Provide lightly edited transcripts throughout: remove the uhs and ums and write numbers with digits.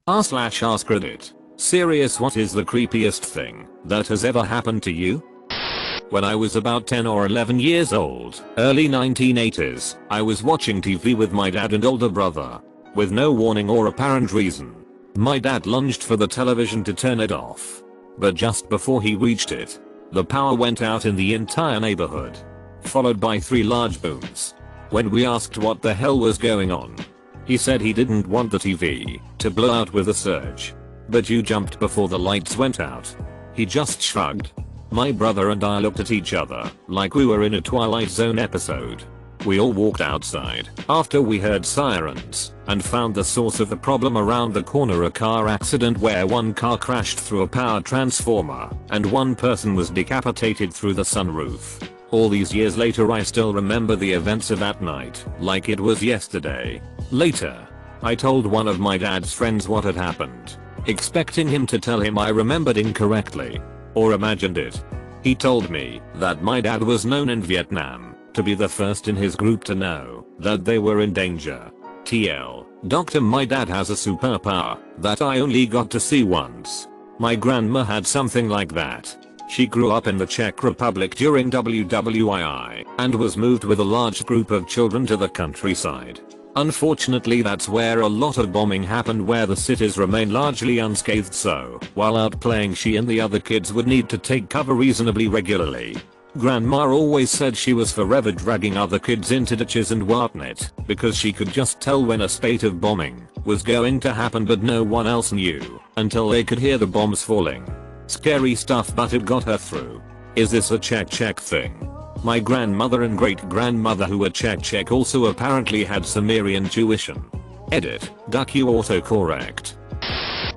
r/AskReddit. Serious, what is the creepiest thing that has ever happened to you? When I was about 10 or 11 years old, early 1980s, I was watching TV with my dad and older brother. With no warning or apparent reason, my dad lunged for the television to turn it off. But just before he reached it, the power went out in the entire neighborhood, followed by 3 large booms. When we asked what the hell was going on, he said he didn't want the TV to blow out with a surge. But you jumped before the lights went out. He just shrugged. My brother and I looked at each other like we were in a Twilight Zone episode. We all walked outside after we heard sirens and found the source of the problem around the corner, a car accident where one car crashed through a power transformer and one person was decapitated through the sunroof. All these years later, I still remember the events of that night like it was yesterday. Later, I told one of my dad's friends what had happened, expecting him to tell him I remembered incorrectly or imagined it. He told me that my dad was known in Vietnam to be the first in his group to know that they were in danger. TL. Doctor, my dad has a superpower that I only got to see once. My grandma had something like that. She grew up in the Czech Republic during WWII and was moved with a large group of children to the countryside. Unfortunately, that's where a lot of bombing happened, where the cities remain largely unscathed, so while out playing, she and the other kids would need to take cover reasonably regularly. Grandma always said she was forever dragging other kids into ditches and whatnot because she could just tell when a spate of bombing was going to happen, but no one else knew until they could hear the bombs falling. Scary stuff, but it got her through. Is this a Czech thing? My grandmother and great grandmother, who were Czech, also apparently had Sumerian tuition. Edit. Duck, you autocorrect.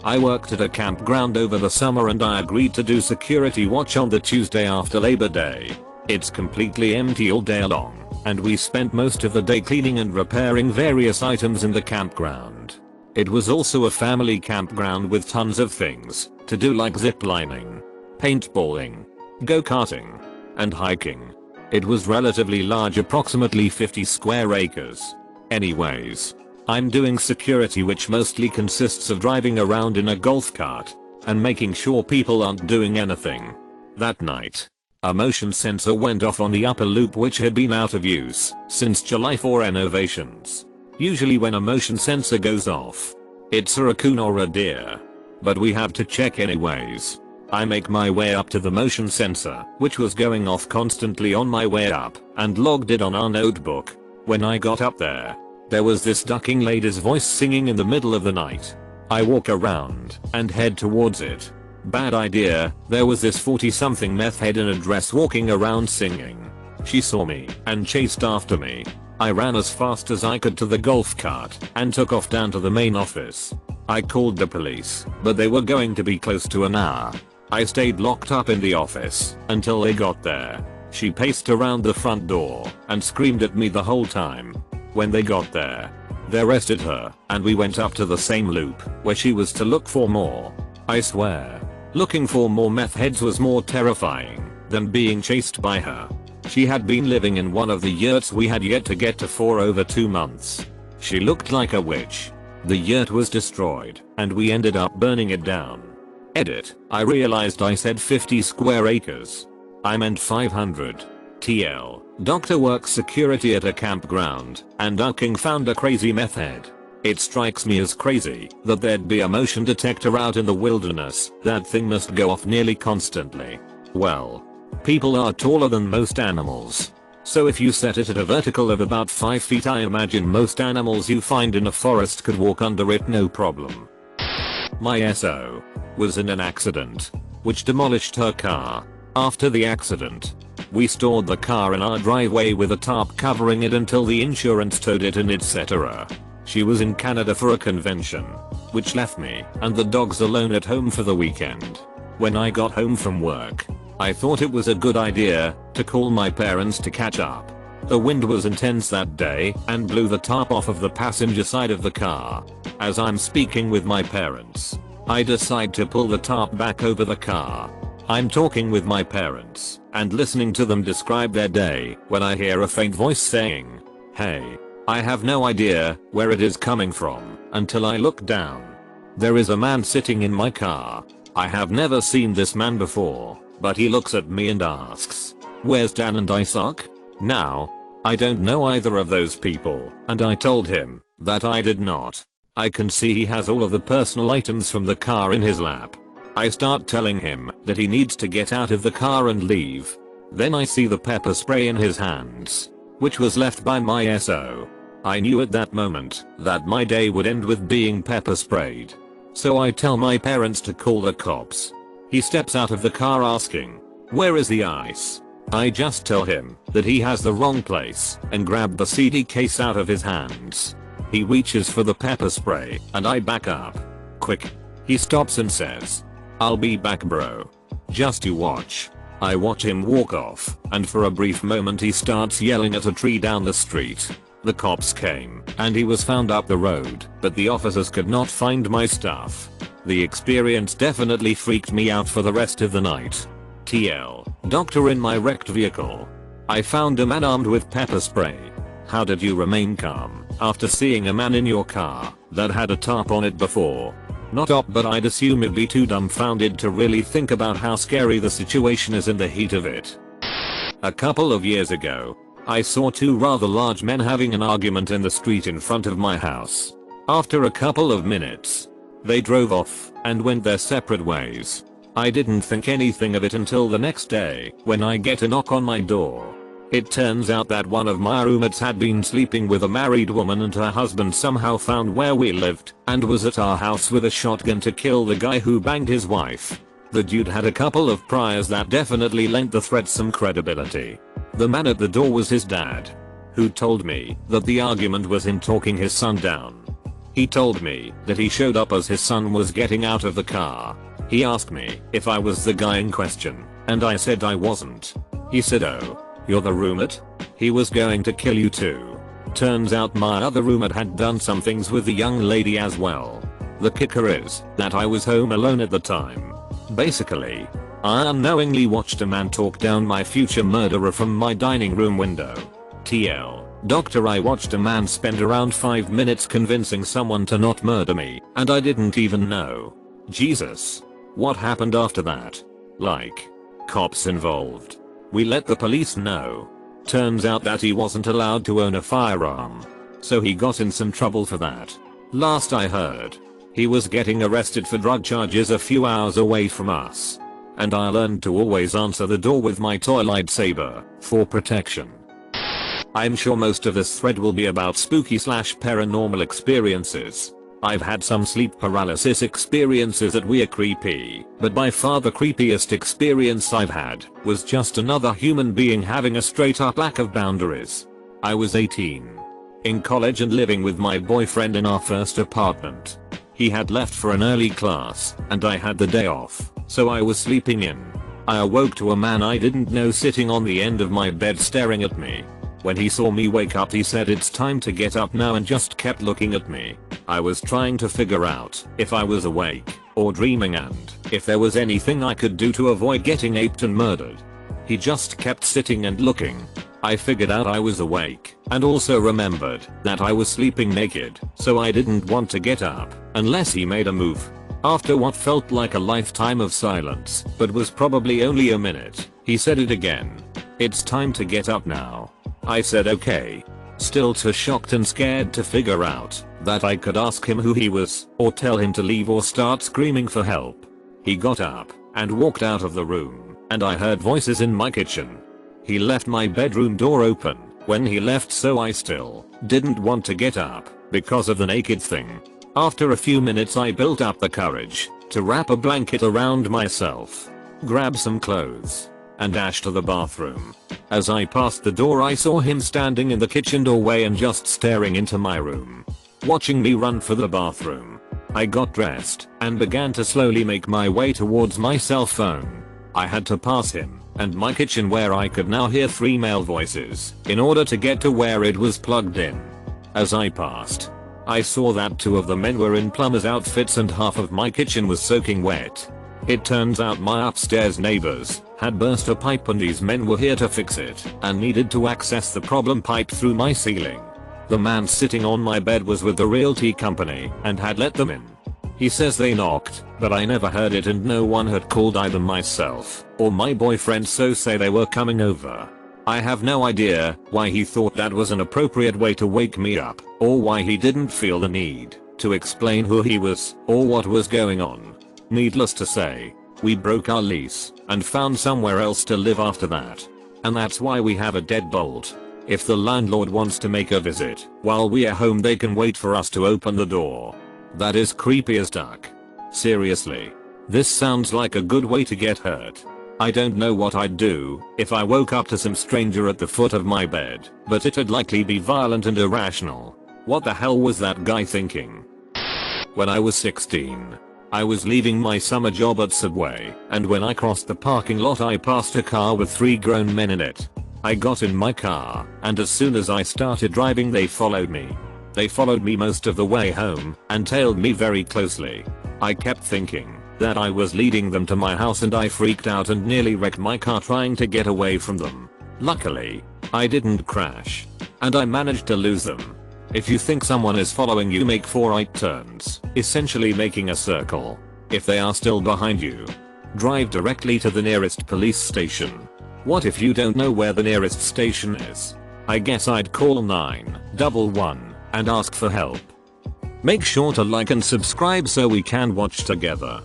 I worked at a campground over the summer and I agreed to do security watch on the Tuesday after Labor Day. It's completely empty all day long, and we spent most of the day cleaning and repairing various items in the campground. It was also a family campground with tons of things to do, like ziplining, paintballing, go-karting, and hiking. It was relatively large, approximately 50 square acres. Anyways, I'm doing security, which mostly consists of driving around in a golf cart and making sure people aren't doing anything. That night, a motion sensor went off on the upper loop, which had been out of use since July for renovations. Usually when a motion sensor goes off, it's a raccoon or a deer. But we have to check anyways. I make my way up to the motion sensor, which was going off constantly on my way up, and logged it on our notebook. When I got up there was this ducking lady's voice singing in the middle of the night. I walk around and head towards it. Bad idea. There was this 40-something meth head in a dress walking around singing. She saw me and chased after me. I ran as fast as I could to the golf cart and took off down to the main office. I called the police, but they were going to be close to an hour. I stayed locked up in the office until they got there. She paced around the front door and screamed at me the whole time. When they got there, they arrested her and we went up to the same loop where she was to look for more. I swear, looking for more meth heads was more terrifying than being chased by her. She had been living in one of the yurts we had yet to get to for over 2 months. She looked like a witch. The yurt was destroyed and we ended up burning it down. Edit. I realized I said 50 square acres. I meant 500. TL. Doctor works security at a campground and ducking found a crazy meth head. It strikes me as crazy that there'd be a motion detector out in the wilderness. That thing must go off nearly constantly. Well, people are taller than most animals. So if you set it at a vertical of about 5 feet, I imagine most animals you find in a forest could walk under it no problem. My SO was in an accident, which demolished her car. After the accident, we stored the car in our driveway with a tarp covering it until the insurance towed it and etc. She was in Canada for a convention, which left me and the dogs alone at home for the weekend. When I got home from work, I thought it was a good idea to call my parents to catch up. The wind was intense that day and blew the tarp off of the passenger side of the car. As I'm speaking with my parents, I decide to pull the tarp back over the car. I'm talking with my parents and listening to them describe their day when I hear a faint voice saying, "Hey." I have no idea where it is coming from until I look down. There is a man sitting in my car. I have never seen this man before, but he looks at me and asks, "Where's Dan and Isaac?" Now, I don't know either of those people, and I told him that I did not. I can see he has all of the personal items from the car in his lap. I start telling him that he needs to get out of the car and leave. Then I see the pepper spray in his hands, which was left by my SO. I knew at that moment that my day would end with being pepper sprayed. So I tell my parents to call the cops. He steps out of the car asking, "Where is the ice?" I just tell him that he has the wrong place and grab the CD case out of his hands. He reaches for the pepper spray and I back up. "Quick." He stops and says, "I'll be back, bro. Just you watch." I watch him walk off, and for a brief moment he starts yelling at a tree down the street. The cops came, and he was found up the road, but the officers could not find my stuff. The experience definitely freaked me out for the rest of the night. TL, doctor in my wrecked vehicle. I found a man armed with pepper spray. How did you remain calm after seeing a man in your car that had a tarp on it before? Not op, but I'd assume it'd be too dumbfounded to really think about how scary the situation is in the heat of it. A couple of years ago, I saw two rather large men having an argument in the street in front of my house. After a couple of minutes, they drove off and went their separate ways. I didn't think anything of it until the next day when I get a knock on my door. It turns out that one of my roommates had been sleeping with a married woman and her husband somehow found where we lived and was at our house with a shotgun to kill the guy who banged his wife. The dude had a couple of priors that definitely lent the threat some credibility. The man at the door was his dad, who told me that the argument was him talking his son down. He told me that he showed up as his son was getting out of the car. He asked me if I was the guy in question, and I said I wasn't. He said, "Oh, you're the roommate? He was going to kill you too." Turns out my other roommate had done some things with the young lady as well. The kicker is that I was home alone at the time. Basically, I unknowingly watched a man talk down my future murderer from my dining room window. TL, doctor, I watched a man spend around 5 minutes convincing someone to not murder me, and I didn't even know. Jesus. What happened after that? Like, cops involved? We let the police know. Turns out that he wasn't allowed to own a firearm, so he got in some trouble for that. Last I heard, he was getting arrested for drug charges a few hours away from us. And I learned to always answer the door with my toy lightsaber for protection. I'm sure most of this thread will be about spooky/paranormal experiences. I've had some sleep paralysis experiences that were creepy, but by far the creepiest experience I've had was just another human being having a straight up lack of boundaries. I was 18, in college and living with my boyfriend in our first apartment. He had left for an early class and I had the day off, so I was sleeping in. I awoke to a man I didn't know sitting on the end of my bed staring at me. When he saw me wake up, he said, "It's time to get up now," and just kept looking at me. I was trying to figure out if I was awake or dreaming and if there was anything I could do to avoid getting aped and murdered. He just kept sitting and looking. I figured out I was awake and also remembered that I was sleeping naked, so I didn't want to get up unless he made a move. After what felt like a lifetime of silence, but was probably only a minute, he said it again. "It's time to get up now." I said okay, still too shocked and scared to figure out that I could ask him who he was, or tell him to leave, or start screaming for help. He got up and walked out of the room, and I heard voices in my kitchen. He left my bedroom door open when he left, so I still didn't want to get up because of the naked thing. After a few minutes I built up the courage to wrap a blanket around myself, grab some clothes, and dash to the bathroom. As I passed the door, I saw him standing in the kitchen doorway and just staring into my room, watching me run for the bathroom. I got dressed and began to slowly make my way towards my cell phone. I had to pass him and my kitchen, where I could now hear 3 male voices, in order to get to where it was plugged in. As I passed, I saw that 2 of the men were in plumber's outfits and half of my kitchen was soaking wet. It turns out my upstairs neighbors had burst a pipe and these men were here to fix it and needed to access the problem pipe through my ceiling. The man sitting on my bed was with the realty company and had let them in. He says they knocked, but I never heard it and no one had called either myself or my boyfriend, so say they were coming over. I have no idea why he thought that was an appropriate way to wake me up, or why he didn't feel the need to explain who he was or what was going on. Needless to say, we broke our lease and found somewhere else to live after that. And that's why we have a deadbolt. If the landlord wants to make a visit while we are home, they can wait for us to open the door. That is creepy as duck. Seriously. This sounds like a good way to get hurt. I don't know what I'd do if I woke up to some stranger at the foot of my bed, but it'd likely be violent and irrational. What the hell was that guy thinking? When I was 16, I was leaving my summer job at Subway, and when I crossed the parking lot I passed a car with 3 grown men in it. I got in my car, and as soon as I started driving they followed me. They followed me most of the way home and tailed me very closely. I kept thinking that I was leading them to my house and I freaked out and nearly wrecked my car trying to get away from them. Luckily, I didn't crash, and I managed to lose them. If you think someone is following you, make 4 right turns, essentially making a circle. If they are still behind you, drive directly to the nearest police station. What if you don't know where the nearest station is? I guess I'd call 911 and ask for help. Make sure to like and subscribe so we can watch together.